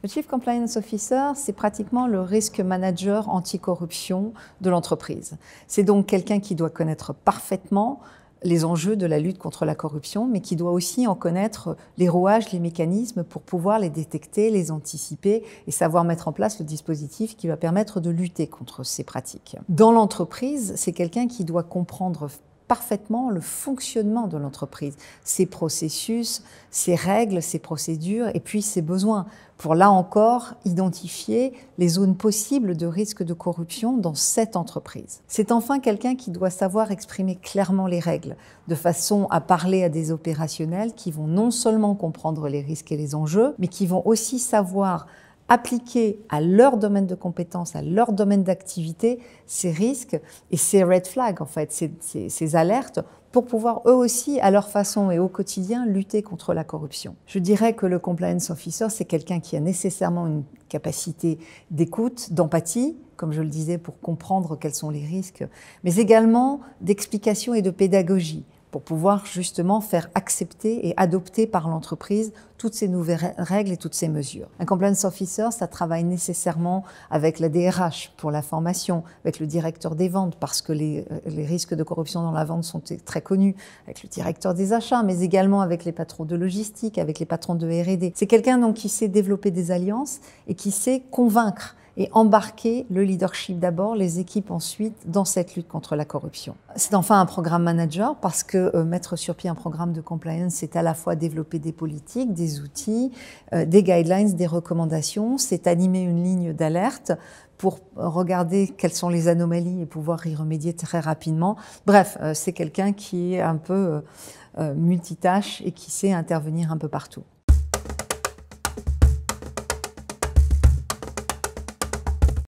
Le Chief Compliance Officer, c'est pratiquement le risk manager anticorruption de l'entreprise. C'est donc quelqu'un qui doit connaître parfaitement les enjeux de la lutte contre la corruption, mais qui doit aussi en connaître les rouages, les mécanismes pour pouvoir les détecter, les anticiper et savoir mettre en place le dispositif qui va permettre de lutter contre ces pratiques. Dans l'entreprise, c'est quelqu'un qui doit comprendre parfaitement le fonctionnement de l'entreprise, ses processus, ses règles, ses procédures et puis ses besoins, pour là encore identifier les zones possibles de risque de corruption dans cette entreprise. C'est enfin quelqu'un qui doit savoir exprimer clairement les règles, de façon à parler à des opérationnels qui vont non seulement comprendre les risques et les enjeux, mais qui vont aussi savoir appliquer à leur domaine de compétence, à leur domaine d'activité, ces risques et ces red flags, en fait, ces alertes, pour pouvoir eux aussi, à leur façon et au quotidien, lutter contre la corruption. Je dirais que le compliance officer, c'est quelqu'un qui a nécessairement une capacité d'écoute, d'empathie, comme je le disais, pour comprendre quels sont les risques, mais également d'explication et de pédagogie, pour pouvoir justement faire accepter et adopter par l'entreprise toutes ces nouvelles règles et toutes ces mesures. Un compliance officer, ça travaille nécessairement avec la DRH pour la formation, avec le directeur des ventes, parce que les risques de corruption dans la vente sont très connus, avec le directeur des achats, mais également avec les patrons de logistique, avec les patrons de R&D. C'est quelqu'un donc qui sait développer des alliances et qui sait convaincre et embarquer le leadership d'abord, les équipes ensuite, dans cette lutte contre la corruption. C'est enfin un programme manager parce que mettre sur pied un programme de compliance, c'est à la fois développer des politiques, des outils, des guidelines, des recommandations, c'est animer une ligne d'alerte pour regarder quelles sont les anomalies et pouvoir y remédier très rapidement. Bref, c'est quelqu'un qui est un peu multitâche et qui sait intervenir un peu partout.